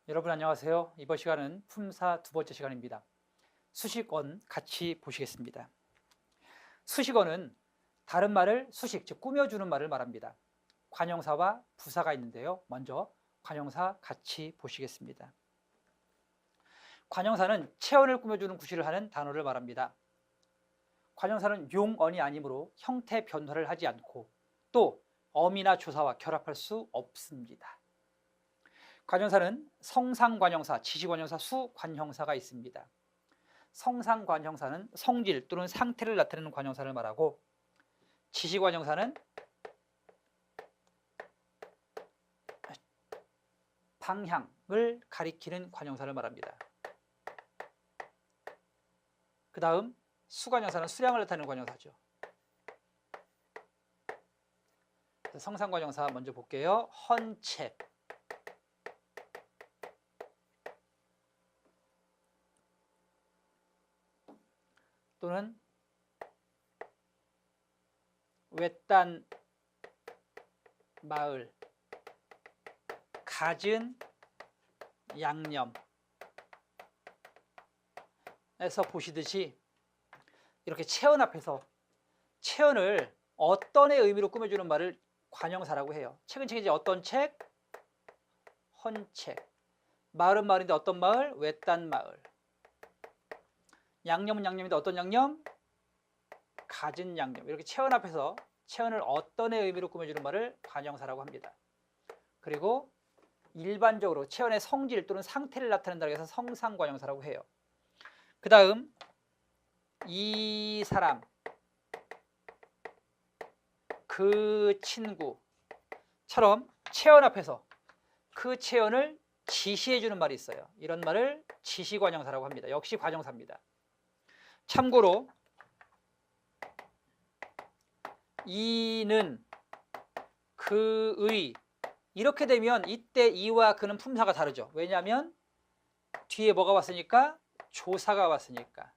여러분 안녕하세요. 이번 시간은 품사 두 번째 시간입니다. 수식어는 같이 보시겠습니다. 수식어는 다른 말을 수식, 즉 꾸며주는 말을 말합니다. 관형사와 부사가 있는데요. 먼저 관형사 같이 보시겠습니다. 관형사는 체언을 꾸며주는 구실을 하는 단어를 말합니다. 관형사는 용언이 아니므로 형태 변화를 하지 않고 또 어미나 조사와 결합할 수 없습니다. 관형사는 성상관형사, 지시관형사, 수관형사가 있습니다. 성상관형사는 성질 또는 상태를 나타내는 관형사를 말하고, 지시관형사는 방향을 가리키는 관형사를 말합니다. 그 다음 수관형사는 수량을 나타내는 관형사죠. 성상관형사 먼저 볼게요. 헌책, 또는 외딴 마을, 갖은 양념에서 보시듯이 이렇게 체언 앞에서 체언을 어떤의 의미로 꾸며주는 말을 관형사라고 해요. 책은 책이지 어떤 책? 헌책. 마을은 마을인데 어떤 마을? 외딴 마을. 양념은 양념인데 어떤 양념? 갖은 양념. 이렇게 체언 앞에서 체언을 어떤의 의미로 꾸며주는 말을 관형사라고 합니다. 그리고 일반적으로 체언의 성질 또는 상태를 나타낸다고 해서 성상관형사라고 해요. 그 다음 이 사람, 그 친구처럼 체언 앞에서 그 체언을 지시해주는 말이 있어요. 이런 말을 지시관형사라고 합니다. 역시 관형사입니다. 참고로 이는, 그의, 이렇게 되면 이때 이와 그는 품사가 다르죠. 왜냐하면 뒤에 뭐가 왔으니까? 조사가 왔으니까.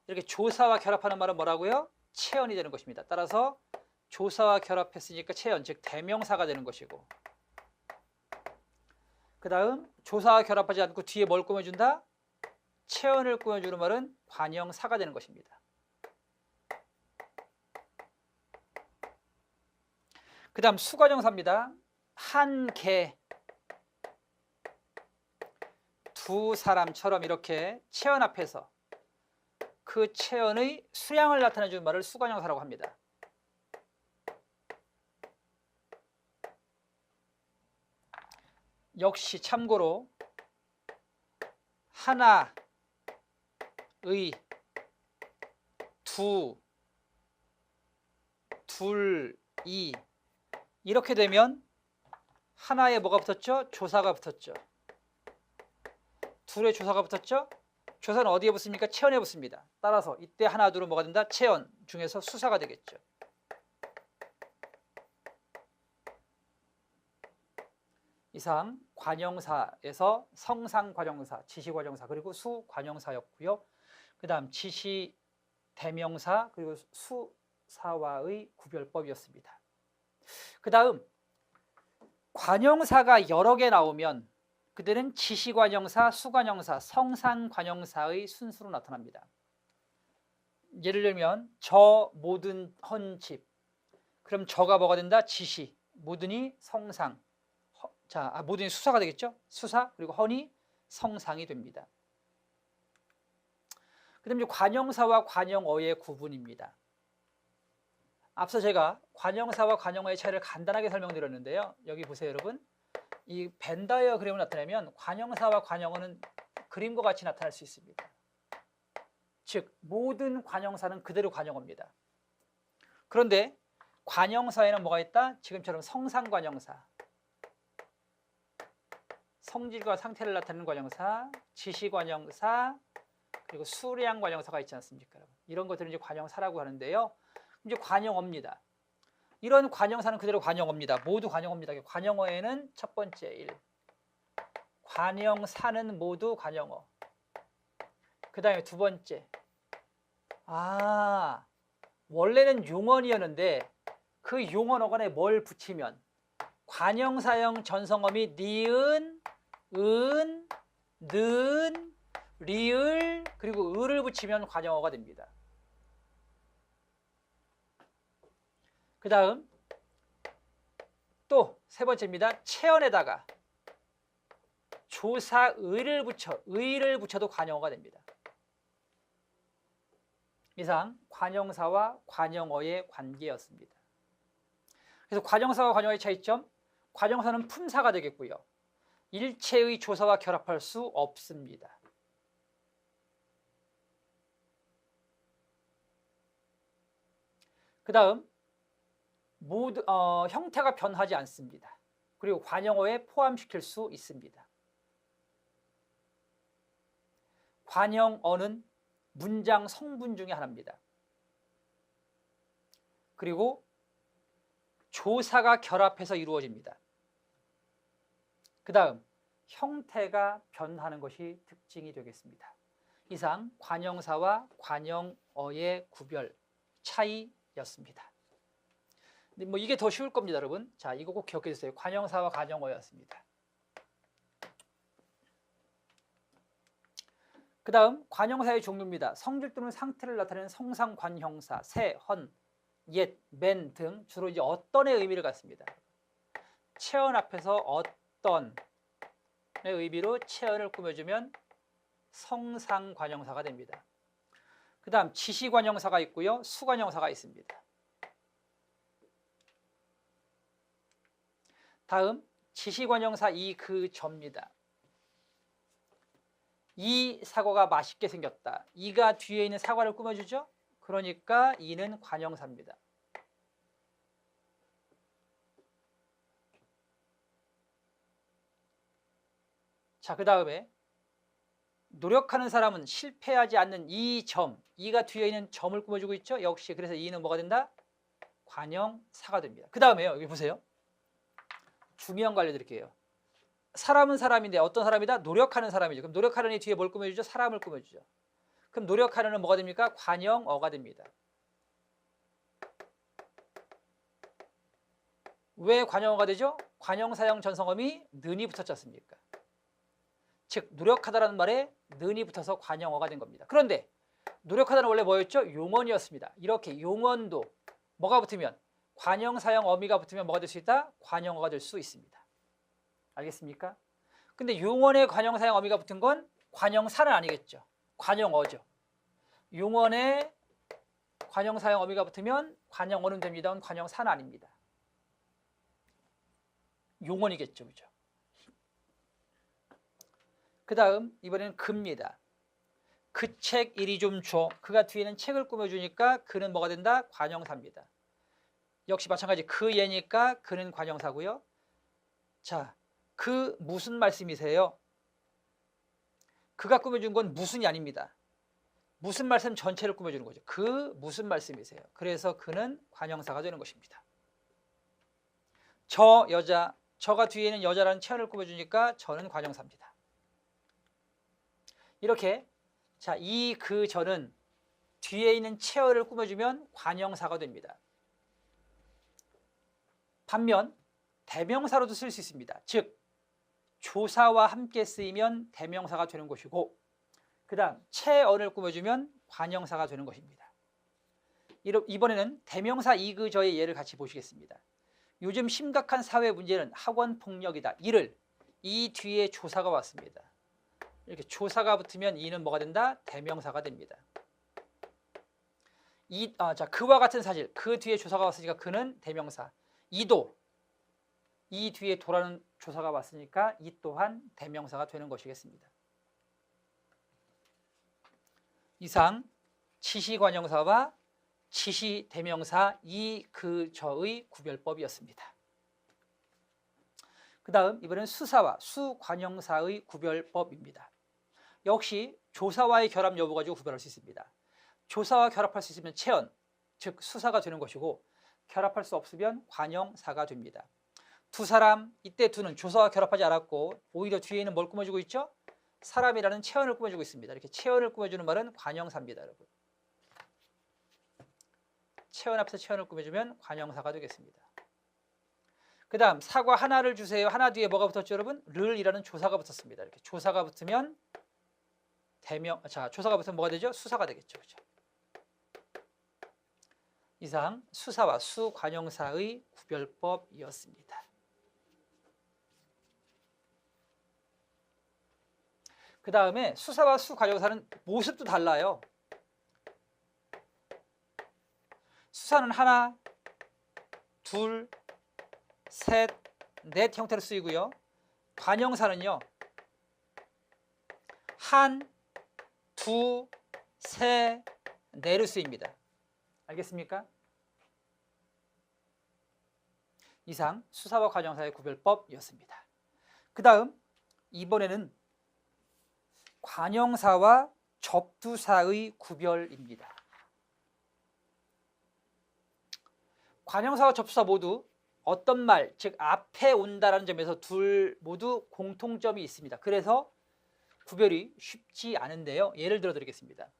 이렇게 조사와 결합하는 말은 뭐라고요? 체언이 되는 것입니다. 따라서 조사와 결합했으니까 체언, 즉 대명사가 되는 것이고, 그 다음 조사와 결합하지 않고 뒤에 뭘 꾸며준다? 체언을 꾸며주는 말은 관형사가 되는 것입니다. 그 다음 수관형사입니다. 한 개, 두 사람처럼 이렇게 체언 앞에서 그 체언의 수량을 나타내주는 말을 수관형사라고 합니다. 역시 참고로 하나의, 두, 둘이, 이렇게 되면 하나에 뭐가 붙었죠? 조사가 붙었죠. 둘에 조사가 붙었죠? 조사는 어디에 붙습니까? 체언에 붙습니다. 따라서 이때 하나, 둘은 뭐가 된다? 체언 중에서 수사가 되겠죠. 이상 관형사에서 성상관형사, 지시관형사, 그리고 수관형사였고요. 그 다음 지시 대명사, 그리고 수사와의 구별법이었습니다. 그 다음 관형사가 여러 개 나오면 그들은 지시관형사, 수관형사, 성상관형사의 순수로 나타납니다. 예를 들면 저 모든 헌 집, 그럼 저가 뭐가 된다? 지시, 모든이 성상, 모든이 수사가 되겠죠? 수사, 그리고 헌이 성상이 됩니다. 그 다음에 관형사와 관형어의 구분입니다. 앞서 제가 관형사와 관형어의 차이를 간단하게 설명드렸는데요. 여기 보세요, 여러분. 이 벤다이어 그림을 나타내면 관형사와 관형어는 그림과 같이 나타날 수 있습니다. 즉 모든 관형사는 그대로 관형어입니다. 그런데 관형사에는 뭐가 있다? 지금처럼 성상관형사, 성질과 상태를 나타내는 관형사, 지시관형사, 그리고 수량관형사가 있지 않습니까? 이런 것들은 이제 관형사라고 하는데요. 이제 관형어입니다. 이런 관형사는 그대로 관형어입니다. 모두 관형어입니다. 관형어에는 첫 번째 1, 관형사는 모두 관형어. 그 다음에 두 번째, 원래는 용언이었는데 그 용언 어간에 뭘 붙이면 관형사형 전성어미 니은, 은, 는, 리을, 그리고 을을 붙이면 관형어가 됩니다. 그 다음 또 세 번째입니다. 체언에다가 조사 의를 붙여도 관형어가 됩니다. 이상 관형사와 관형어의 관계였습니다. 그래서 관형사와 관형어의 차이점, 관형사는 품사가 되겠고요. 일체의 조사와 결합할 수 없습니다. 그 다음 형태가 변하지 않습니다. 그리고 관형어에 포함시킬 수 있습니다. 관형어는 문장 성분 중에 하나입니다. 그리고 조사가 결합해서 이루어집니다. 그 다음 형태가 변하는 것이 특징이 되겠습니다. 이상 관형사와 관형어의 구별 차이였습니다. 뭐 이게 더 쉬울 겁니다, 여러분. 자, 이거 꼭 기억해 주세요. 관형사와 관형어였습니다. 그 다음 관형사의 종류입니다. 성질 또는 상태를 나타내는 성상, 관형사, 새, 헌, 옛, 맨 등 주로 이제 어떤의 의미를 갖습니다. 체언 앞에서 어떤의 의미로 체언을 꾸며주면 성상 관형사가 됩니다. 그 다음 지시 관형사가 있고요. 수관형사가 있습니다. 다음 지시 관형사 이 그 접니다. 이 사과가 맛있게 생겼다. 이가 뒤에 있는 사과를 꾸며주죠. 그러니까 이는 관형사입니다. 자, 그 다음에 노력하는 사람은 실패하지 않는 이 점, 이가 뒤에 있는 점을 꾸며주고 있죠. 역시 그래서 이는 뭐가 된다? 관형사가 됩니다. 그 다음에요, 여기 보세요. 중요한 거 알려드릴게요. 사람은 사람인데 어떤 사람이다? 노력하는 사람이죠. 그럼 노력하는 이 뒤에 뭘 꾸며주죠? 사람을 꾸며주죠. 그럼 노력하는은 뭐가 됩니까? 관형어가 됩니다. 왜 관형어가 되죠? 관형사형 전성어미 는이 붙었지 않습니까? 즉 노력하다라는 말에 는이 붙어서 관형어가 된 겁니다. 그런데 노력하다는 원래 뭐였죠? 용언이었습니다. 이렇게 용언도 뭐가 붙으면 관형사형 어미가 붙으면 뭐가 될 수 있다? 관형어가 될 수 있습니다. 알겠습니까? 근데 용언에 관형사형 어미가 붙은 건 관형사는 아니겠죠. 관형어죠. 용언에 관형사형 어미가 붙으면 관형어는 됩니다. 관형사는 아닙니다. 용언이겠죠. 그죠? 그 다음 이번에는 그입니다. 그 책 이리 좀 줘. 그가 뒤에는 책을 꾸며주니까 그는 뭐가 된다? 관형사입니다. 역시 마찬가지 그 얘니까 그는 관형사고요. 자, 그 무슨 말씀이세요? 그가 꾸며준 건 무슨이 아닙니다. 무슨 말씀 전체를 꾸며주는 거죠. 그 무슨 말씀이세요? 그래서 그는 관형사가 되는 것입니다. 저 여자, 저가 뒤에 있는 여자라는 체언을 꾸며주니까 저는 관형사입니다. 이렇게 자, 이 그 저는 뒤에 있는 체언을 꾸며주면 관형사가 됩니다. 반면 대명사로도 쓸 수 있습니다. 즉 조사와 함께 쓰이면 대명사가 되는 것이고 그 다음 체언을 꾸며주면 관형사가 되는 것입니다. 이번에는 대명사 이 그 저의 예를 같이 보시겠습니다. 요즘 심각한 사회 문제는 학원폭력이다. 이를 이 뒤에 조사가 왔습니다. 이렇게 조사가 붙으면 이는 뭐가 된다? 대명사가 됩니다. 자, 그와 같은 사실, 그 뒤에 조사가 왔으니까 그는 대명사. 이도, 이 뒤에 도라는 조사가 왔으니까 이 또한 대명사가 되는 것이겠습니다. 이상 지시관형사와 지시대명사 이 그 저의 구별법이었습니다. 그 다음 이번엔 수사와 수관형사의 구별법입니다. 역시 조사와의 결합 여부 가지고 구별할 수 있습니다. 조사와 결합할 수 있으면 체언, 즉 수사가 되는 것이고 결합할 수 없으면 관형사가 됩니다. 두 사람, 이때 두는 조사와 결합하지 않았고 오히려 뒤에는 뭘 꾸며주고 있죠? 사람이라는 체언을 꾸며주고 있습니다. 이렇게 체언을 꾸며주는 말은 관형사입니다, 여러분. 체언 앞에서 체언을 꾸며주면 관형사가 되겠습니다. 그 그 다음 사과 하나를 주세요. 하나 뒤에 뭐가 붙었죠, 여러분? 를이라는 조사가 붙었습니다. 이렇게 조사가 붙으면 조사가 붙으면 뭐가 되죠? 수사가 되겠죠. 그렇죠? 이상 수사와 수관용사의 구별법이었습니다. 그 다음에 수사와 수관용사는 모습도 달라요. 수사는 하나, 둘, 셋, 넷 형태로 쓰이고요. 관용사는요. 한, 두, 세, 네로 쓰입니다. 알겠습니까? 이상 수사와 관용사의 구별법이었습니다. 그 다음 이번에는 관용사와 접두사의 구별입니다. 관용사와 접두사 모두 어떤 말, 즉 앞에 온다라는 점에서 둘 모두 공통점이 있습니다. 그래서 구별이 쉽지 않은데요. 예를 들어 드리겠습니다.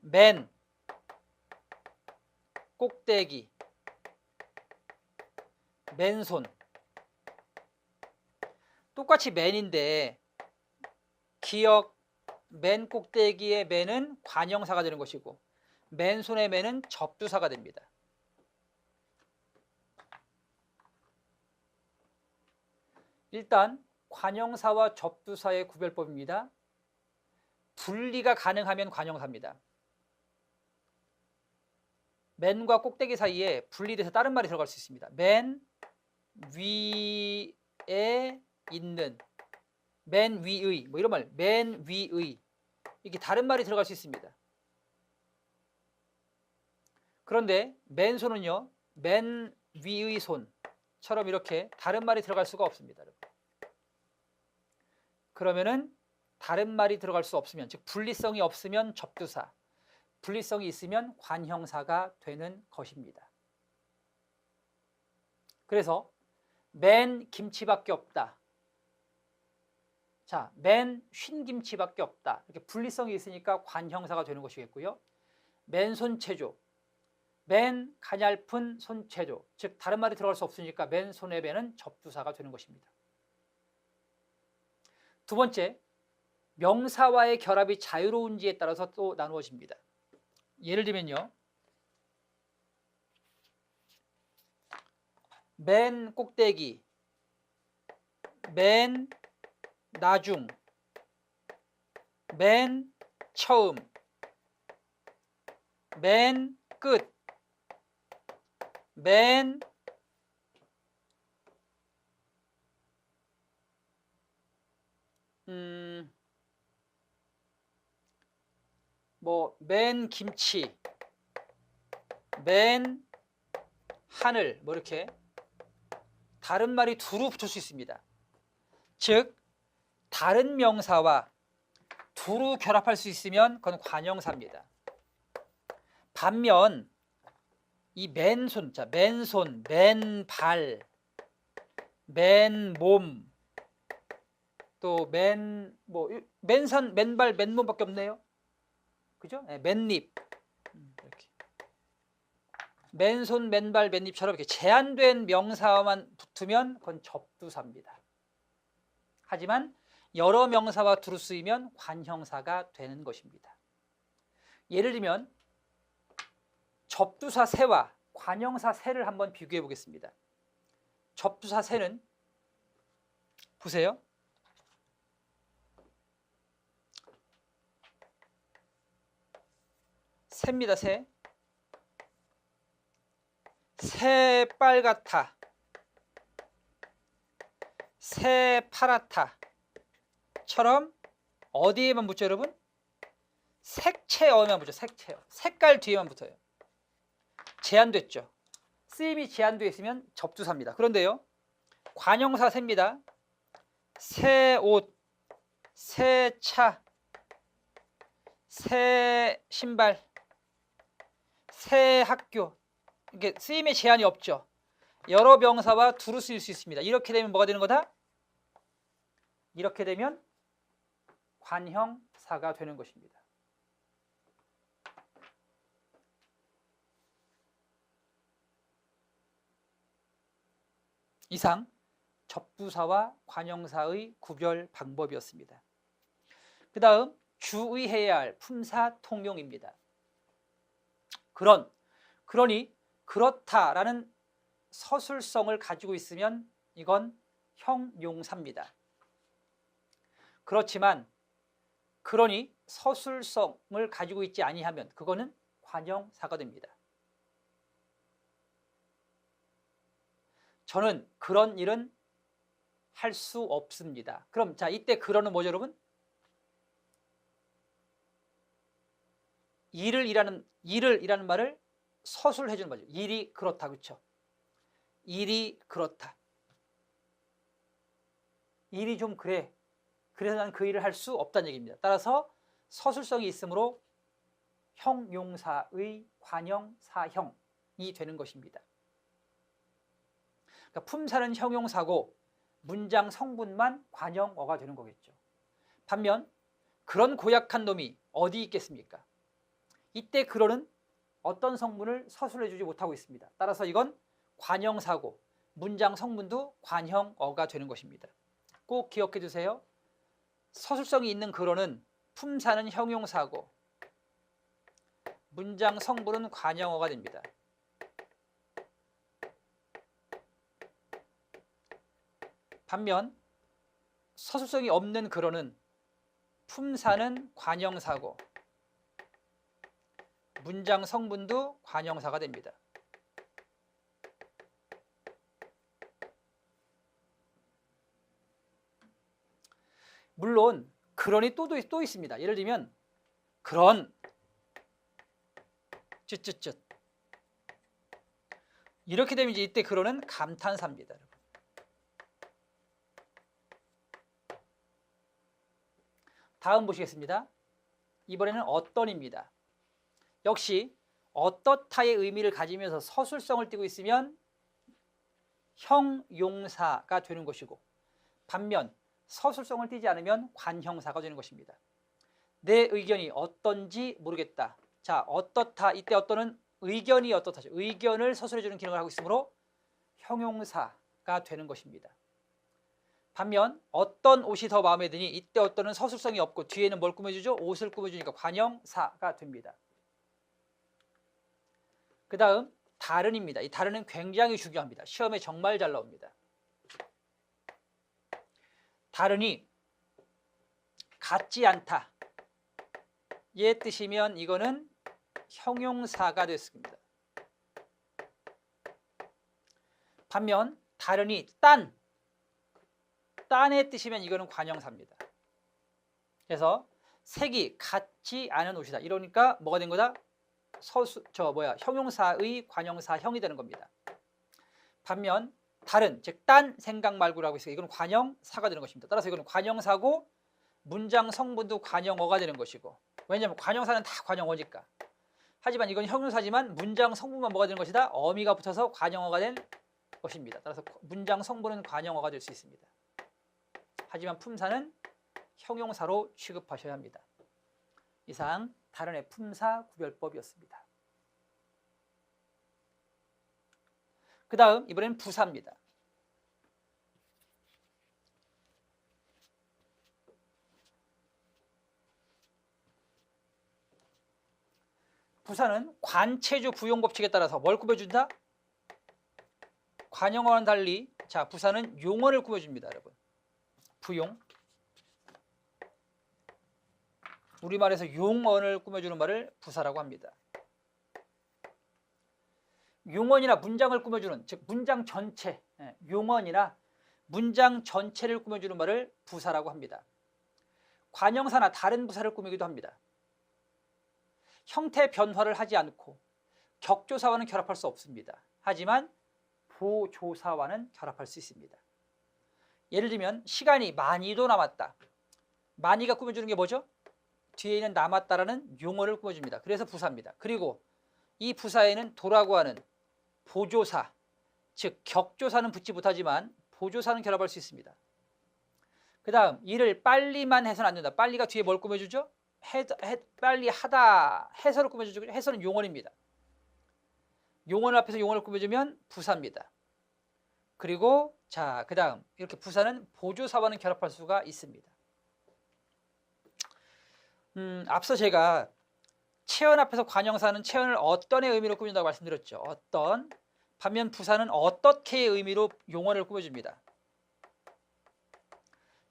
맨, 꼭대기, 맨손. 똑같이 맨인데 기억, 맨 꼭대기의 맨은 관용사가 되는 것이고 맨손의 맨은 접두사가 됩니다. 일단 관용사와 접두사의 구별법입니다. 분리가 가능하면 관용사입니다. 맨과 꼭대기 사이에 분리돼서 다른 말이 들어갈 수 있습니다. 맨 위에 있는, 맨 위의, 뭐 이런 말, 맨 위의, 이렇게 다른 말이 들어갈 수 있습니다. 그런데 맨손은요, 맨 위의 손처럼 이렇게 다른 말이 들어갈 수가 없습니다. 그러면은 다른 말이 들어갈 수 없으면, 즉 분리성이 없으면 접두사, 분리성이 있으면 관형사가 되는 것입니다. 그래서 맨 김치밖에 없다. 자, 맨 쉰김치밖에 없다. 이렇게 분리성이 있으니까 관형사가 되는 것이겠고요. 맨 손체조, 맨 가냘픈 손체조, 즉 다른 말이 들어갈 수 없으니까 맨 손의 맨은 접두사가 되는 것입니다. 두 번째, 명사와의 결합이 자유로운지에 따라서 또 나누어집니다. 예를 들면요, 맨 꼭대기, 맨 나중, 맨 처음, 맨 끝, 맨 맨 김치, 맨 하늘, 뭐 이렇게 다른 말이 두루 붙을 수 있습니다. 즉 다른 명사와 두루 결합할 수 있으면 그건 관형사입니다. 반면 이 맨손, 자 맨손, 맨발, 맨몸, 또 맨선, 맨발, 맨몸밖에 없네요. 그죠? 네, 맨입, 이렇게 맨손, 맨발, 맨입처럼 이렇게 제한된 명사만 붙으면 그건 접두사입니다. 하지만 여러 명사와 두루 쓰이면 관형사가 되는 것입니다. 예를 들면 접두사 새와 관형사 새를 한번 비교해 보겠습니다. 접두사 새는 보세요. 새입니다. 새. 새빨갛다, 새파랗다처럼 어디에만 붙죠, 여러분? 색채어에만 붙죠. 색채어. 색깔 뒤에만 붙어요. 제한됐죠. 쓰임이 제한되어 있으면 접두사입니다. 그런데요, 관형사 새입니다. 새 옷, 새 차, 새 신발, 새 학교, 이게 쓰임의 제한이 없죠. 여러 명사와 두루 쓰일 수 있습니다. 이렇게 되면 뭐가 되는 거다? 이렇게 되면 관형사가 되는 것입니다. 이상 접두사와 관형사의 구별 방법이었습니다. 그 다음 주의해야 할 품사 통용입니다. 그러니, 그렇다라는 서술성을 가지고 있으면 이건 형용사입니다. 그렇지만 그러니 서술성을 가지고 있지 아니하면 그거는 관형사가 됩니다. 저는 그런 일은 할 수 없습니다. 그럼 자, 이때 그러는 뭐죠, 여러분? 일이라는 말을 서술해 주는 거죠. 일이 그렇다, 그렇죠? 일이 그렇다. 일이 좀 그래. 그래서 난 그 일을 할 수 없다는 얘기입니다. 따라서 서술성이 있으므로 형용사의 관형사형이 되는 것입니다. 그러니까 품사는 형용사고 문장 성분만 관형어가 되는 거겠죠. 반면 그런 고약한 놈이 어디 있겠습니까? 이때 그러는 어떤 성분을 서술해 주지 못하고 있습니다. 따라서 이건 관형사고 문장 성분도 관형어가 되는 것입니다. 꼭 기억해 두세요. 서술성이 있는 그러는 품사는 형용사고 문장 성분은 관형어가 됩니다. 반면 서술성이 없는 그러는 품사는 관형사고 문장 성분도 관형사가 됩니다. 물론 그런이 또 있습니다. 예를 들면 그런 쯧쯧쯧 이렇게 되면 이제 이때 그런은 감탄사입니다. 다음 보시겠습니다. 이번에는 어떤입니다. 역시 어떻다의 의미를 가지면서 서술성을 띠고 있으면 형용사가 되는 것이고 반면 서술성을 띠지 않으면 관형사가 되는 것입니다. 내 의견이 어떤지 모르겠다. 자, 어떻다. 이때 어떤은 의견이 어떻다죠. 의견을 서술해주는 기능을 하고 있으므로 형용사가 되는 것입니다. 반면 어떤 옷이 더 마음에 드니 이때 어떤은 서술성이 없고 뒤에는 뭘 꾸며주죠? 옷을 꾸며주니까 관형사가 됩니다. 그 다음 다른입니다. 이 다른은 굉장히 중요합니다. 시험에 정말 잘 나옵니다. 다른이 같지 않다. 얘 뜻이면 이거는 형용사가 됐습니다. 반면 다른이 딴의 뜻이면 이거는 관형사입니다. 그래서 색이 같지 않은 옷이다. 이러니까 뭐가 된 거다? 형용사의 관형사형이 되는 겁니다. 반면 다른, 즉 딴 생각 말고라고 있어요. 이건 관형사가 되는 것입니다. 따라서 이건 관형사고 문장 성분도 관형어가 되는 것이고 왜냐하면 관형사는 다 관형어니까. 하지만 이건 형용사지만 문장 성분만 뭐가 되는 것이다? 어미가 붙어서 관형어가 된 것입니다. 따라서 문장 성분은 관형어가 될 수 있습니다. 하지만 품사는 형용사로 취급하셔야 합니다. 이상 다른의 품사 구별법이었습니다. 그 다음 이번엔 부사입니다. 부사는 관체주 부용법칙에 따라서 뭘 꾸며준다? 관형어와는 달리 자 부사는 용언을 꾸며줍니다. 여러분 부용 우리말에서 용언을 꾸며주는 말을 부사라고 합니다. 용언이나 문장을 꾸며주는 즉 문장 전체 용언이나 문장 전체를 꾸며주는 말을 부사라고 합니다. 관형사나 다른 부사를 꾸미기도 합니다. 형태 변화를 하지 않고 격조사와는 결합할 수 없습니다. 하지만 보조사와는 결합할 수 있습니다. 예를 들면 시간이 많이도 남았다. 많이가 꾸며주는 게 뭐죠? 뒤에 있는 남았다라는 용어를 꾸며줍니다. 그래서 부사입니다. 그리고 이 부사에는 도라고 하는 보조사, 즉 격조사는 붙지 못하지만 보조사는 결합할 수 있습니다. 그 다음 일을 빨리만 해서는 안 된다. 빨리가 뒤에 뭘 꾸며주죠? 빨리 하다 해서를 꾸며주죠. 해서는 용언입니다. 용언을 앞에서 용언을 꾸며주면 부사입니다. 그리고 자, 그다음 이렇게 부사는 보조사와는 결합할 수가 있습니다. 앞서 제가 체언 앞에서 관형사는 체언을 어떤의 의미로 꾸민다고 말씀드렸죠. 어떤. 반면 부사는 어떻게의 의미로 용언을 꾸며줍니다.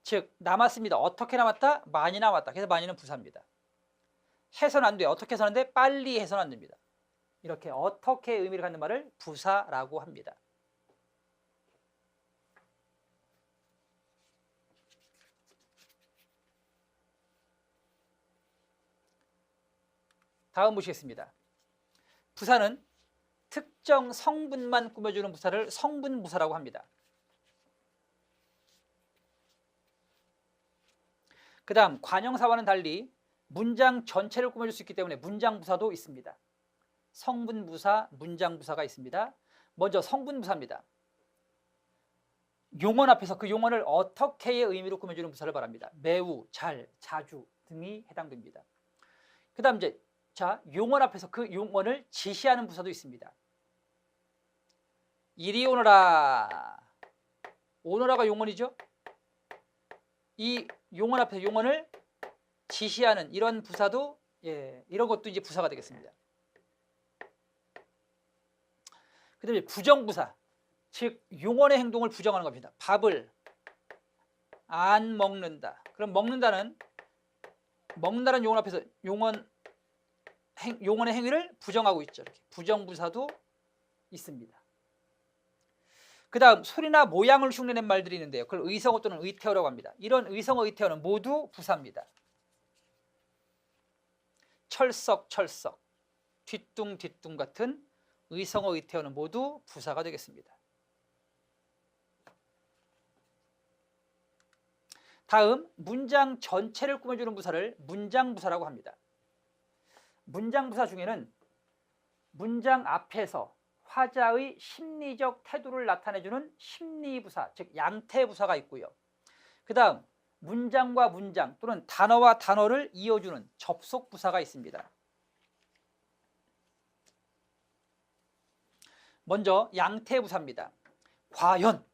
즉 남았습니다. 어떻게 남았다? 많이 남았다. 그래서 많이는 부사입니다. 해서는 안 돼요. 어떻게 해서는 안 돼? 빨리 해서는 안 됩니다. 이렇게 어떻게의 의미를 갖는 말을 부사라고 합니다. 다음 보시겠습니다. 부사는 특정 성분만 꾸며주는 부사를 성분부사라고 합니다. 그 다음 관형사와는 달리 문장 전체를 꾸며줄 수 있기 때문에 문장부사도 있습니다. 성분부사, 문장부사가 있습니다. 먼저 성분부사입니다. 용언 앞에서 그 용언을 어떻게의 의미로 꾸며주는 부사를 말합니다. 매우, 잘, 자주 등이 해당됩니다. 그 다음 이제 자, 용언 앞에서 그 용언을 지시하는 부사도 있습니다. 이리 오너라. 오너라가 용언이죠. 이 용언 앞에서 용언을 지시하는 이런 부사도 이런 것도 이제 부사가 되겠습니다. 그다음에 부정부사, 즉 용언의 행동을 부정하는 겁니다. 밥을 안 먹는다. 그럼 먹는다는 용언 앞에서 용언의 행위를 부정하고 있죠. 이렇게 부정부사도 있습니다. 그 다음 소리나 모양을 흉내낸 말들이 있는데요. 그걸 의성어 또는 의태어라고 합니다. 이런 의성어, 의태어는 모두 부사입니다. 철썩, 철썩, 뒤뚱, 뒤뚱 같은 의성어, 의태어는 모두 부사가 되겠습니다. 다음 문장 전체를 꾸며주는 부사를 문장부사라고 합니다. 문장부사 중에는 문장 앞에서 화자의 심리적 태도를 나타내주는 심리부사, 즉 양태부사가 있고요. 그 다음 문장과 문장 또는 단어와 단어를 이어주는 접속부사가 있습니다. 먼저 양태부사입니다. 과연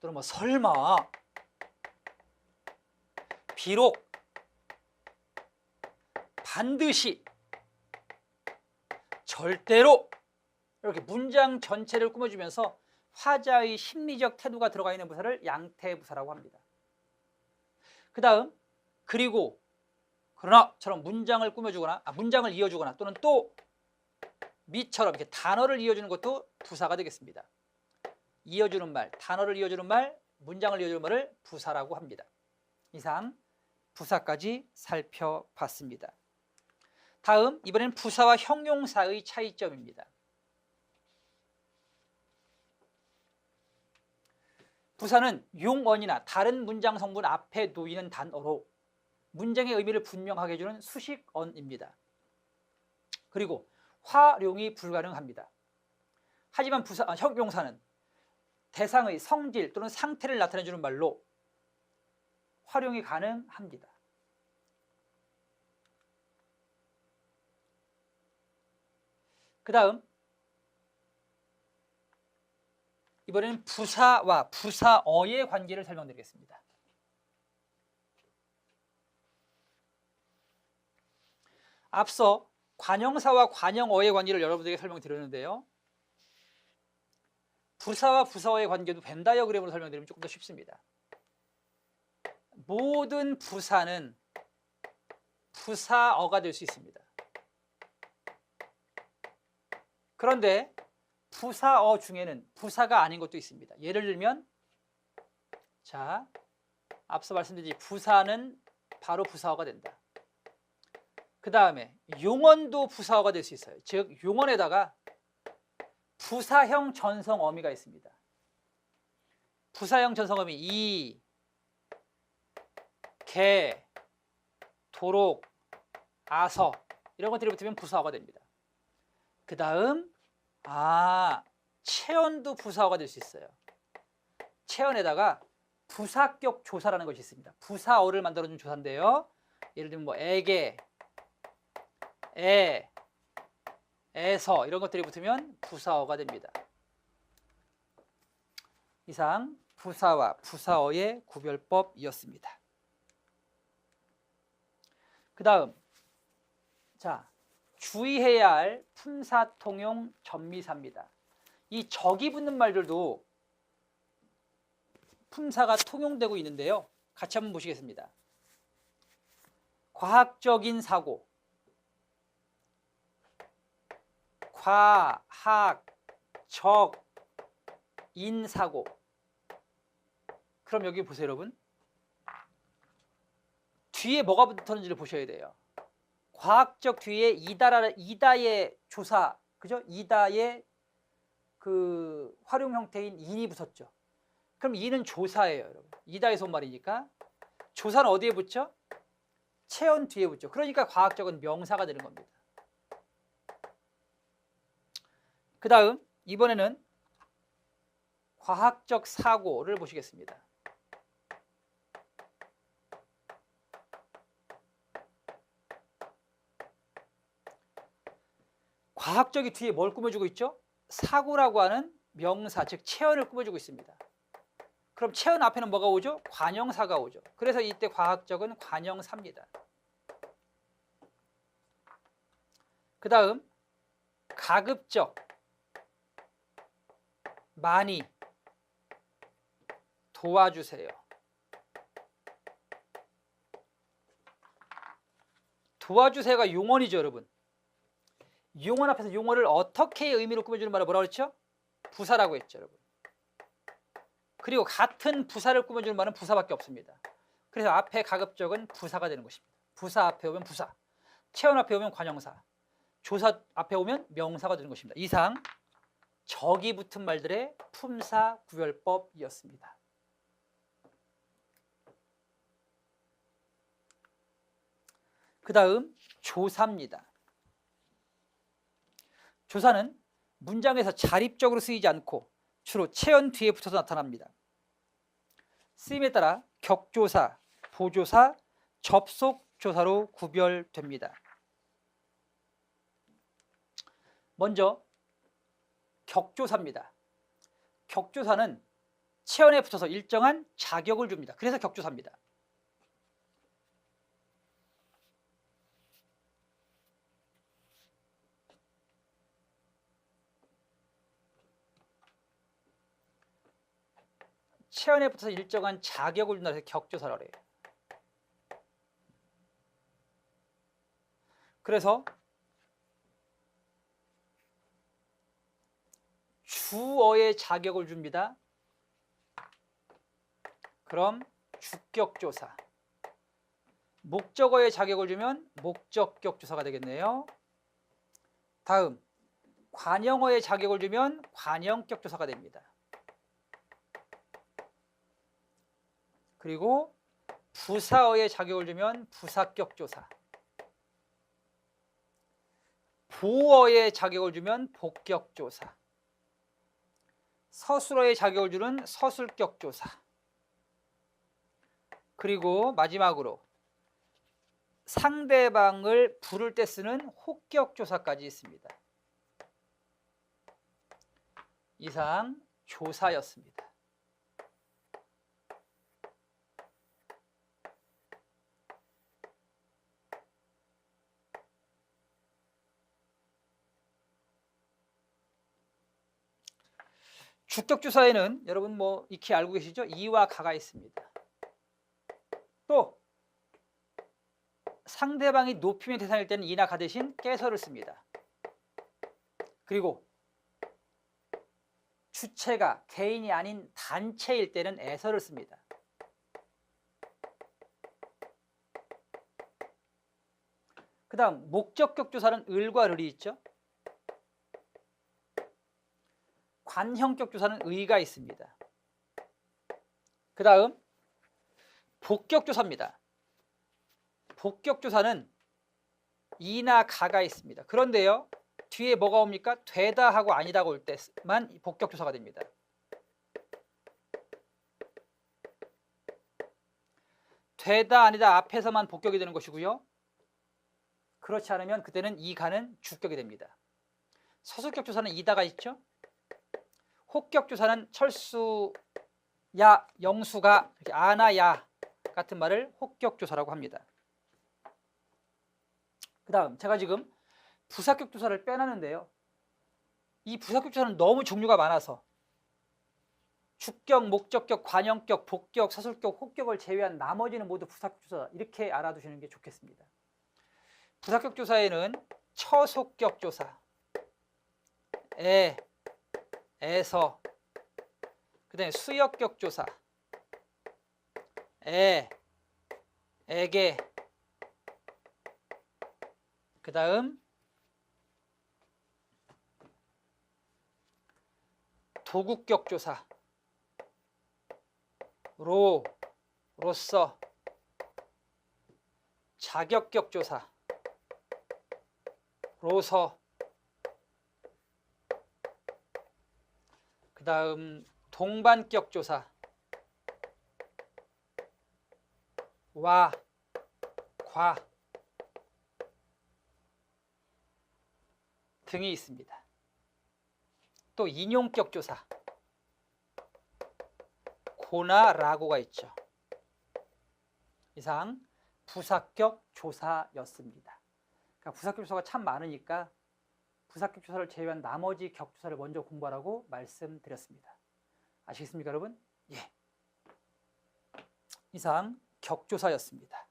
또는 뭐 설마, 비록, 반드시, 절대로 이렇게 문장 전체를 꾸며주면서 화자의 심리적 태도가 들어가 있는 부사를 양태부사라고 합니다. 그 다음 그리고, 그러나처럼 문장을 꾸며주거나 문장을 이어주거나 또는 또 미처럼 이렇게 단어를 이어주는 것도 부사가 되겠습니다. 이어주는 말, 단어를 이어주는 말, 문장을 이어주는 말을 부사라고 합니다. 이상 부사까지 살펴봤습니다. 다음 이번에는 부사와 형용사의 차이점입니다. 부사는 용언이나 다른 문장 성분 앞에 놓이는 단어로 문장의 의미를 분명하게 해주는 수식어입니다. 그리고 활용이 불가능합니다. 하지만 형용사는 대상의 성질 또는 상태를 나타내주는 말로 활용이 가능합니다. 그 다음 이번에는 부사와 부사어의 관계를 설명드리겠습니다. 앞서 관형사와 관형어의 관계를 여러분들에게 설명드렸는데요. 부사와 부사어의 관계도 벤 다이어그램으로 설명드리면 조금 더 쉽습니다. 모든 부사는 부사어가 될 수 있습니다. 그런데 부사어 중에는 부사가 아닌 것도 있습니다. 예를 들면 자, 앞서 말씀드린 부사는 바로 부사어가 된다. 그 다음에 용언도 부사어가 될 수 있어요. 즉 용언에다가 부사형 전성 어미가 있습니다. 부사형 전성 어미 이, 개, 도록, 아서 이런 것들이 붙으면 부사어가 됩니다. 그 다음 체언도 부사어가 될 수 있어요. 체언에다가 부사격 조사라는 것이 있습니다. 부사어를 만들어준 조사인데요. 예를 들면 뭐 에게, 에서 이런 것들이 붙으면 부사어가 됩니다. 이상 부사와 부사어의 구별법이었습니다. 그 다음, 자, 주의해야 할 품사 통용 전미사입니다. 이 적이 붙는 말들도 품사가 통용되고 있는데요. 같이 한번 보시겠습니다. 과학적인 사고, 과학적인 사고. 그럼 여기 보세요, 여러분. 뒤에 뭐가 붙었는지를 보셔야 돼요. 과학적 뒤에 이다의 조사, 그죠? 이다의 그 활용 형태인 인이 붙었죠. 그럼 이는 조사예요, 여러분. 이다의 손말이니까. 조사는 어디에 붙죠? 체언 뒤에 붙죠. 그러니까 과학적은 명사가 되는 겁니다. 그 다음, 이번에는 과학적 사고를 보시겠습니다. 과학적이 뒤에 뭘 꾸며주고 있죠? 사고라고 하는 명사, 즉 체언을 꾸며주고 있습니다. 그럼 체언 앞에는 뭐가 오죠? 관형사가 오죠. 그래서 이때 과학적은 관형사입니다. 그 다음, 가급적, 많이, 도와주세요. 도와주세요가 용언이죠, 여러분. 용언 앞에서 용언을 어떻게 의미로 꾸며주는 말을 뭐라고 그랬죠? 부사라고 했죠, 여러분. 그리고 같은 부사를 꾸며주는 말은 부사밖에 없습니다. 그래서 앞에 가급적은 부사가 되는 것입니다. 부사 앞에 오면 부사, 체언 앞에 오면 관형사, 조사 앞에 오면 명사가 되는 것입니다. 이상 적이 붙은 말들의 품사 구별법이었습니다. 그 다음 조사입니다. 조사는 문장에서 자립적으로 쓰이지 않고 주로 체언 뒤에 붙어서 나타납니다. 쓰임에 따라 격조사, 보조사, 접속조사로 구별됩니다. 먼저 격조사입니다. 격조사는 체언에 붙어서 일정한 자격을 줍니다. 그래서 격조사입니다. 체언에 붙어서 일정한 자격을 준다 해서 격조사라고 해요. 그래서 주어의 자격을 줍니다. 그럼 주격조사. 목적어의 자격을 주면 목적격조사가 되겠네요. 다음, 관형어의 자격을 주면 관형격조사가 됩니다. 그리고 부사어의 자격을 주면 부사격조사. 보어의 자격을 주면 복격조사. 서술어의 자격을 주는 서술격조사. 그리고 마지막으로 상대방을 부를 때 쓰는 호격조사까지 있습니다. 이상 조사였습니다. 주격조사에는 여러분 뭐 익히 알고 계시죠? 이와 가가 있습니다. 또 상대방이 높임의 대상일 때는 이나 가 대신 깨서를 씁니다. 그리고 주체가 개인이 아닌 단체일 때는 에서를 씁니다. 그 다음 목적격조사는 을과 르이 있죠. 관형격조사는 의가 있습니다. 그 다음 복격조사입니다. 복격조사는 이나 가가 있습니다. 그런데요, 뒤에 뭐가 옵니까? 되다 하고 아니다가 올 때만 복격조사가 됩니다. 되다 아니다 앞에서만 복격이 되는 것이고요. 그렇지 않으면 그때는 이 가는 주격이 됩니다. 서술격조사는 이다가 있죠. 혹격조사는 철수야, 영수가, 이렇게 아나야 같은 말을 혹격조사라고 합니다. 그 다음 제가 지금 부사격조사를 빼놨는데요. 이 부사격조사는 너무 종류가 많아서 주격, 목적격, 관형격, 복격, 서술격, 혹격을 제외한 나머지는 모두 부사격조사, 이렇게 알아두시는 게 좋겠습니다. 부사격조사에는 처속격조사, 에서, 그 다음에 수역격조사, 에게, 그 다음 도국격조사, 로서, 자격격조사, 로서, 그 다음 동반격조사, 과 등이 있습니다. 또 인용격조사, 고나 라고가 있죠. 이상 부사격 조사였습니다. 그러니까 부사격 조사가 참 많으니까 부사격 조사를 제외한 나머지 격조사를 먼저 공부하라고 말씀드렸습니다. 아시겠습니까, 여러분? 예. 이상 격조사였습니다.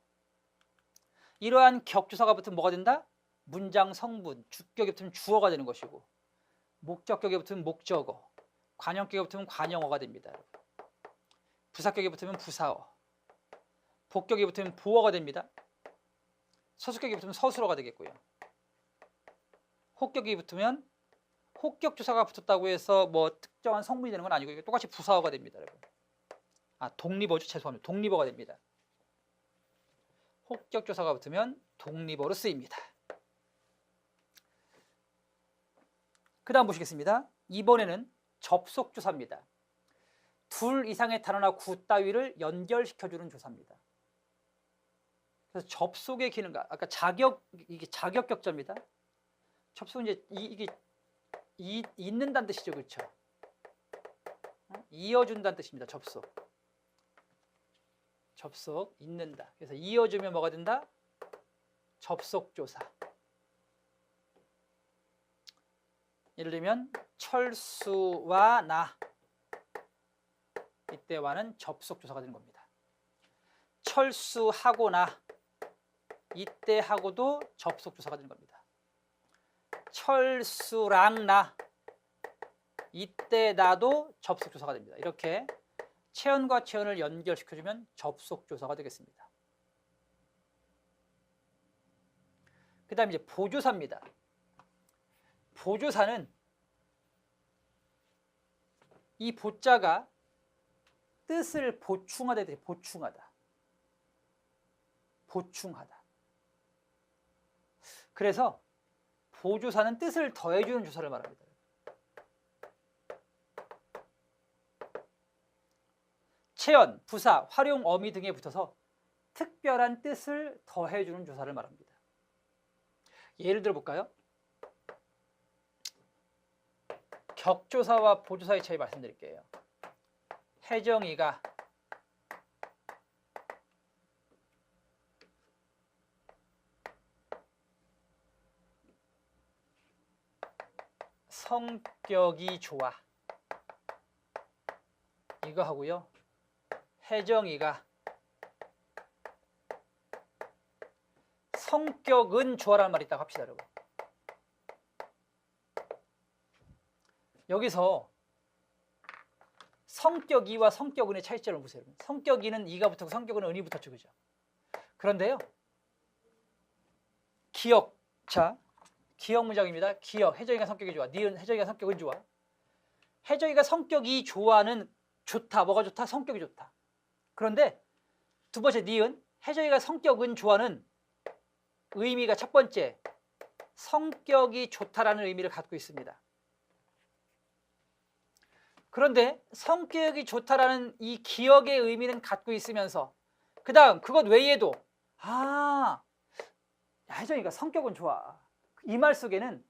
이러한 격조사가 붙으면 뭐가 된다? 문장 성분, 주격이 붙으면 주어가 되는 것이고, 목적격이 붙으면 목적어, 관형격이 붙으면 관형어가 됩니다. 부사격이 붙으면 부사어, 복격이 붙으면 보어가 됩니다. 서술격이 붙으면 서술어가 되겠고요. 혹격이 붙으면 혹격조사가 붙었다고 해서 뭐 특정한 성분이 되는 건 아니고 똑같이 부사어가 됩니다, 여러분. 독립어죠. 죄송합니다. 독립어가 됩니다. 혹격조사가 붙으면 독립어로 쓰입니다. 그 다음 보시겠습니다. 이번에는 접속조사입니다. 둘 이상의 단어나 구 따위를 연결시켜주는 조사입니다. 그래서 접속의 기능, 아까 이게 자격격자입니다. 접속은 이제 이게 잇는다는 뜻이죠, 그렇죠? 이어준다는 뜻입니다. 접속, 잇는다. 그래서 이어주면 뭐가 된다? 접속조사. 예를 들면 철수와 나, 이때와는 접속조사가 되는 겁니다. 철수하고 나, 이때하고도 접속조사가 되는 겁니다. 철수랑 나, 이때 나도 접속조사가 됩니다. 이렇게 체언과 체언을 연결시켜주면 접속조사가 되겠습니다. 그 다음에 이제 보조사입니다. 보조사는 이 보자가 뜻을 보충하다, 보충하다. 그래서 보조사는 뜻을 더해주는 조사를 말합니다. 체언, 부사, 활용, 어미 등에 붙어서 특별한 뜻을 더해주는 조사를 말합니다. 예를 들어 볼까요? 격조사와 보조사의 차이 말씀드릴게요. 혜정이가 성격이 좋아, 이거 하고요. 혜정이가 성격은 좋아라는 말이 있다고 합시다, 여러분. 여기서 성격이와 성격은의 차이점을 보세요. 성격이는 이가 붙었고 성격은 은이 붙었죠, 그죠? 그런데요, 기억, 자, 기억 문장입니다. 기억, 혜정이가 성격이 좋아. 니은, 혜정이가 성격은 좋아. 혜정이가 성격이 좋아는 좋다. 뭐가 좋다? 성격이 좋다. 그런데 두 번째 니은, 혜정이가 성격은 좋아는 의미가 첫 번째, 성격이 좋다라는 의미를 갖고 있습니다. 그런데 성격이 좋다라는 이 기억의 의미는 갖고 있으면서 그 다음 그것 외에도 혜정이가 성격은 좋아, 이 말 속에는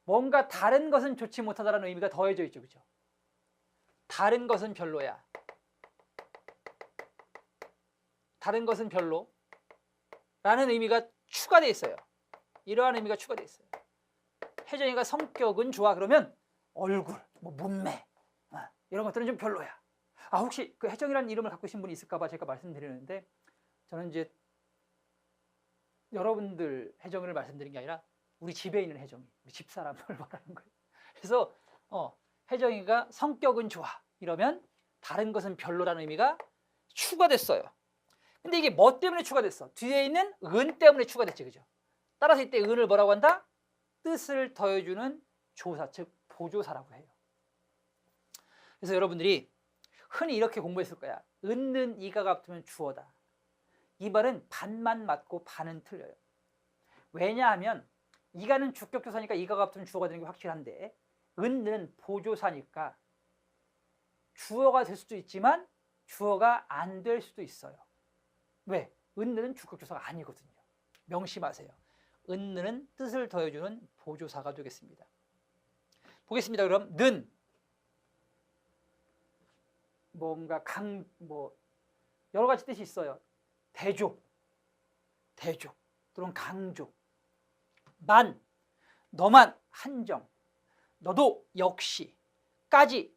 뭔가 다른 것은 좋지 못하다라는 의미가 더해져 있죠, 그죠? 다른 것은 별로야. 다른 것은 별로 라는 의미가 추가되어 있어요. 이러한 의미가 추가되어 있어요. 혜정이가 성격은 좋아 그러면 얼굴, 뭐 몸매 이런 것들은 좀 별로야. 혹시 그 혜정이라는 이름을 갖고 계신 분이 있을까 봐 제가 말씀드리는데, 저는 이제 여러분들 혜정이를 말씀드린 게 아니라 우리 집에 있는 혜정이, 우리 집사람을 말하는 거예요. 그래서 혜정이가 성격은 좋아 이러면 다른 것은 별로라는 의미가 추가됐어요. 근데 이게 뭐 때문에 추가됐어? 뒤에 있는 은 때문에 추가됐지, 그죠? 따라서 이때 은을 뭐라고 한다? 뜻을 더해주는 조사, 즉 보조사라고 해요. 그래서 여러분들이 흔히 이렇게 공부했을 거야. 은는 이가가 붙으면 주어다. 이 말은 반만 맞고 반은 틀려요. 왜냐하면 이가는 주격조사니까 이가가 붙으면 주어가 되는 게 확실한데, 은는 보조사니까 주어가 될 수도 있지만 주어가 안 될 수도 있어요. 왜? 은는 주격조사가 아니거든요. 명심하세요. 은는 뜻을 더해주는 보조사가 되겠습니다. 보겠습니다. 그럼 는 뭔가 여러 가지 뜻이 있어요. 대조 또는 강조. 만, 너만, 한정, 너도, 역시, 까지,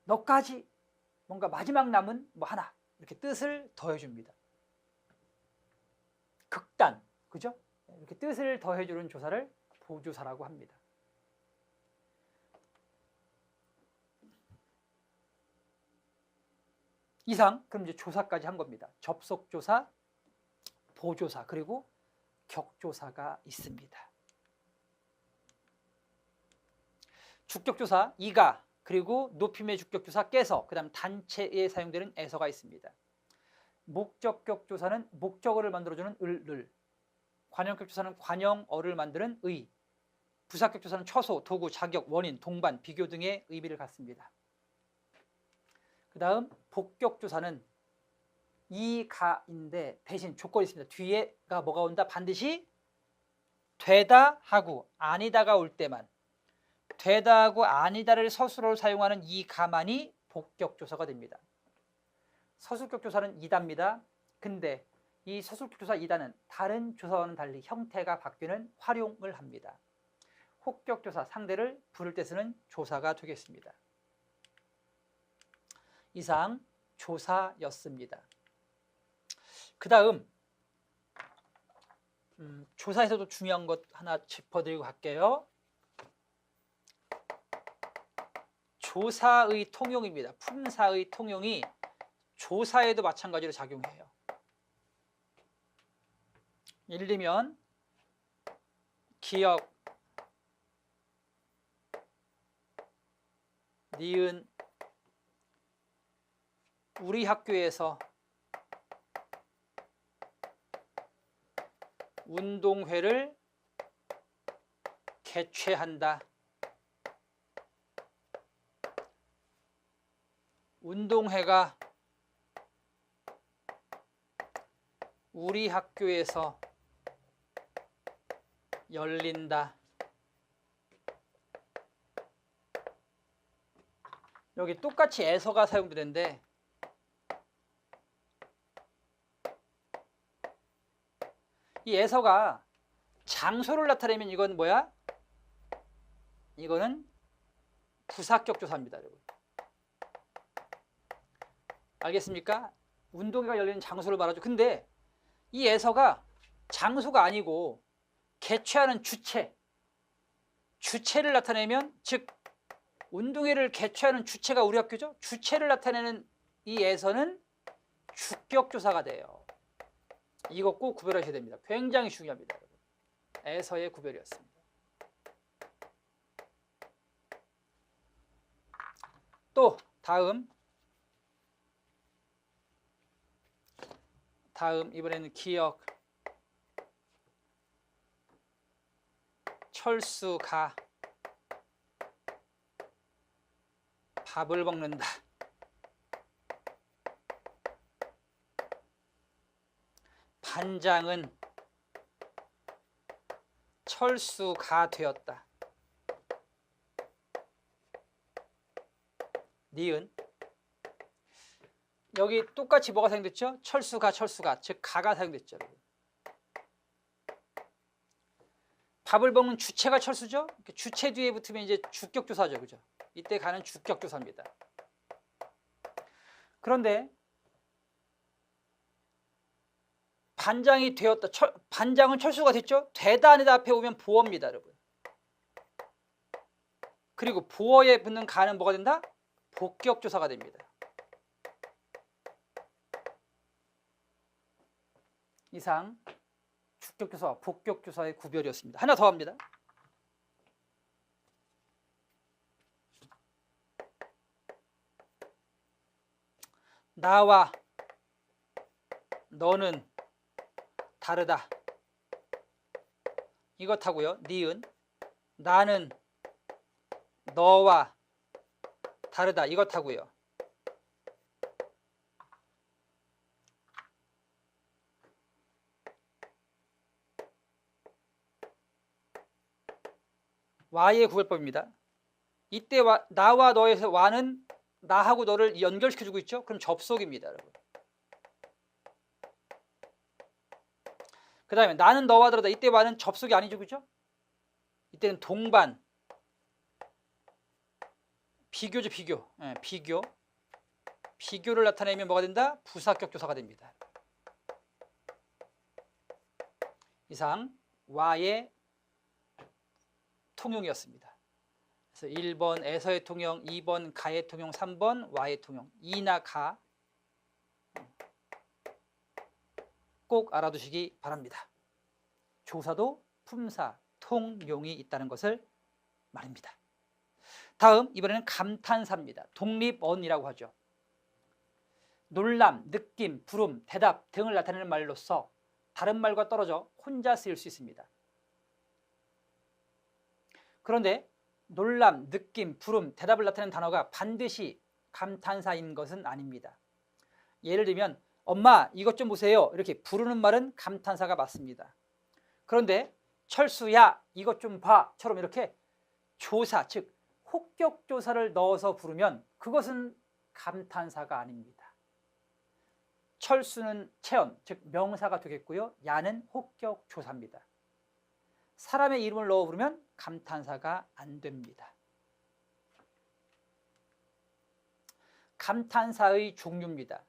너까지, 뭔가 마지막 남은 뭐 하나, 이렇게 뜻을 더해줍니다. 극단, 그죠? 이렇게 뜻을 더해주는 조사를 보조사라고 합니다. 이상, 그럼 이제 조사까지 한 겁니다. 접속조사, 보조사, 그리고 격조사가 있습니다. 주격조사, 이가, 그리고 높임의 주격조사, 깨서, 그 다음 단체에 사용되는 에서가 있습니다. 목적격조사는 목적어를 만들어주는 을, 관형격조사는 관형어를 만드는 의, 부사격조사는 처소, 도구, 자격, 원인, 동반, 비교 등의 의미를 갖습니다. 그 다음 복격조사는 이가인데 대신 조건이 있습니다. 뒤에가 뭐가 온다? 반드시 되다 하고 아니다가 올 때만, 되다 하고 아니다를 서술어로 사용하는 이가만이 복격조사가 됩니다. 서술격조사는 이다입니다. 근데 이 서술격조사 이다는 다른 조사와는 달리 형태가 바뀌는 활용을 합니다. 혹격조사, 상대를 부를 때 쓰는 조사가 되겠습니다. 이상 조사였습니다. 그 다음 조사에서도 중요한 것 하나 짚어드리고 갈게요. 조사의 통용입니다. 품사의 통용이 조사에도 마찬가지로 작용해요. 예를 들면 기역, 니은, 우리 학교에서 운동회를 개최한다. 운동회가 우리 학교에서 열린다. 여기 똑같이 에서가 사용되는데 이 에서가 장소를 나타내면 이건 뭐야? 이거는 부사격 조사입니다, 여러분. 알겠습니까? 운동회가 열리는 장소를 말하죠. 근데 이 에서가 장소가 아니고 개최하는 주체를 나타내면, 즉 운동회를 개최하는 주체가 우리 학교죠. 주체를 나타내는 이 에서는 주격조사가 돼요. 이거 꼭 구별하셔야 됩니다. 굉장히 중요합니다, 여러분. 에서의 구별이었습니다. 또 다음 이번에는 기역, 철수가 밥을 먹는다. 반장은 철수가 되었다. 니은. 여기 똑같이 뭐가 사용됐죠? 철수가, 즉 가가 사용됐죠. 여러분. 밥을 먹는 주체가 철수죠? 주체 뒤에 붙으면 이제 주격조사죠. 그죠? 이때 가는 주격조사입니다. 그런데 반장이 되었다. 반장은 철수가 됐죠? 되다 아니다 앞에 오면 보어입니다. 여러분. 그리고 보어에 붙는 가는 뭐가 된다? 복격조사가 됩니다. 이상 주격조사와 복격조사의 구별이었습니다. 하나 더 합니다. 나와 너는 다르다. 이것하고요. 니은. 나는 너와 다르다. 이것하고요. 와의 구별법입니다. 이때 나와 너에서 와는 나하고 너를 연결시켜주고 있죠. 그럼 접속입니다. 여러분. 그 다음에 나는 너와 다르다. 이때 와는 접속이 아니죠. 그죠? 이때는 동반. 비교죠. 비교. 네, 비교. 비교를 나타내면 뭐가 된다? 부사격조사가 됩니다. 이상 와의 통용이었습니다. 그래서 1번 에서의 통용, 2번 가의 통용, 3번 와의 통용. 이나 가 꼭 알아두시기 바랍니다. 조사도 품사, 통용이 있다는 것을 말입니다. 다음 이번에는 감탄사입니다. 독립언이라고 하죠. 놀람, 느낌, 부름, 대답 등을 나타내는 말로서 다른 말과 떨어져 혼자 쓰일 수 있습니다. 그런데 놀람, 느낌, 부름, 대답을 나타내는 단어가 반드시 감탄사인 것은 아닙니다. 예를 들면 엄마 이것 좀 보세요 이렇게 부르는 말은 감탄사가 맞습니다. 그런데 철수야 이것 좀 봐처럼 이렇게 조사 즉 혹격조사를 넣어서 부르면 그것은 감탄사가 아닙니다. 철수는 체언 즉 명사가 되겠고요. 야는 혹격조사입니다. 사람의 이름을 넣어 부르면 감탄사가 안 됩니다. 감탄사의 종류입니다.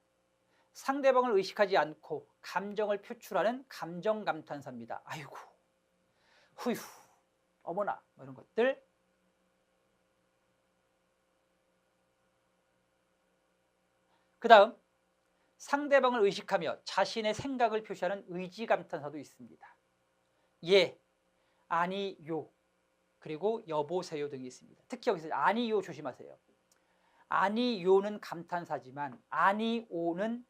상대방을 의식하지 않고 감정을 표출하는 감정감탄사입니다. 아이고, 후휴, 어머나 뭐 이런 것들. 그 다음 상대방을 의식하며 자신의 생각을 표시하는 의지감탄사도 있습니다. 예, 아니, 요, 그리고 여보세요 등이 있습니다. 특히 여기서 아니, 요 조심하세요. 아니, 요는 감탄사지만 아니, 오는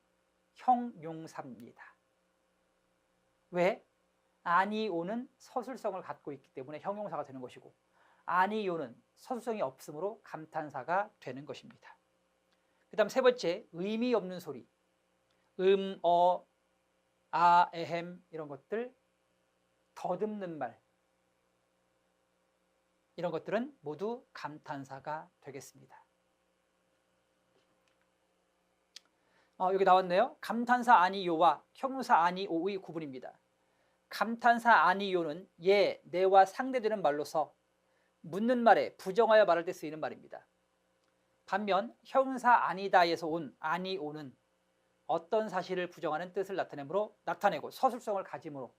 형용사입니다. 왜? 아니, 오는 서술성을 갖고 있기 때문에 형용사가 되는 것이고 아니, 요는 서술성이 없으므로 감탄사가 되는 것입니다. 그 다음 세 번째, 의미 없는 소리. 아, 에헴 이런 것들, 더듬는 말 이런 것들은 모두 감탄사가 되겠습니다. 여기 나왔네요. 감탄사 아니요와 형용사 아니오의 구분입니다. 감탄사 아니요는 예, 내와 상대되는 말로서 묻는 말에 부정하여 말할 때 쓰이는 말입니다. 반면 형용사 아니다에서 온 아니오는 어떤 사실을 부정하는 뜻을 나타내고 서술성을 가짐으로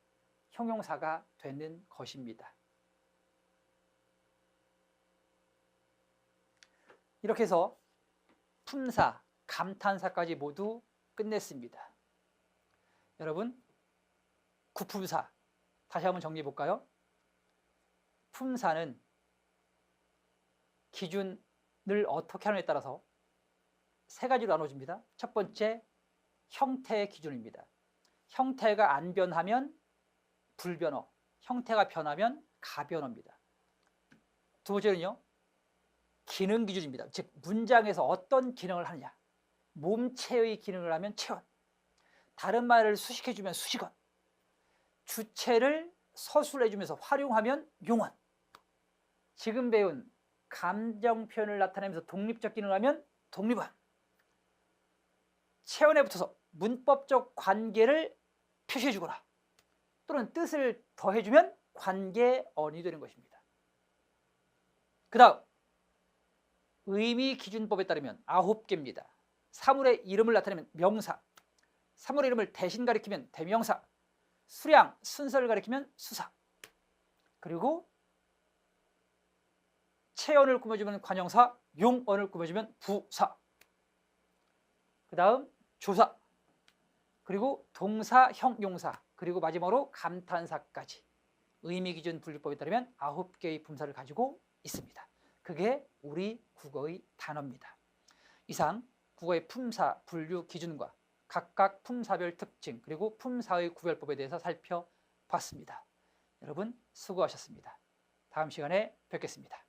형용사가 되는 것입니다. 이렇게 해서 품사, 감탄사까지 모두 끝냈습니다. 여러분, 구품사 다시 한번 정리해 볼까요? 품사는 기준을 어떻게 하느냐에 따라서 세 가지로 나눠집니다. 첫 번째, 형태의 기준입니다. 형태가 안 변하면 불변어, 형태가 변하면 가변어입니다. 두 번째는요, 기능 기준입니다. 즉 문장에서 어떤 기능을 하느냐. 몸체의 기능을 하면 체언, 다른 말을 수식해주면 수식언, 주체를 서술해주면서 활용하면 용언, 지금 배운 감정 표현을 나타내면서 독립적 기능을 하면 독립은 체언에 붙어서 문법적 관계를 표시해주거나 또는 뜻을 더해주면 관계언이 되는 것입니다. 그 다음 의미기준법에 따르면 9개입니다. 사물의 이름을 나타내면 명사, 사물의 이름을 대신 가리키면 대명사, 수량, 순서를 가리키면 수사, 그리고 체언을 꾸며주면 관형사, 용언을 꾸며주면 부사, 그 다음 조사, 그리고 동사형 용사, 그리고 마지막으로 감탄사까지 의미기준 분류법에 따르면 9개의 품사를 가지고 있습니다. 그게 우리 국어의 단어입니다. 이상 국어의 품사 분류 기준과 각각 품사별 특징 그리고 품사의 구별법에 대해서 살펴봤습니다. 여러분 수고하셨습니다. 다음 시간에 뵙겠습니다.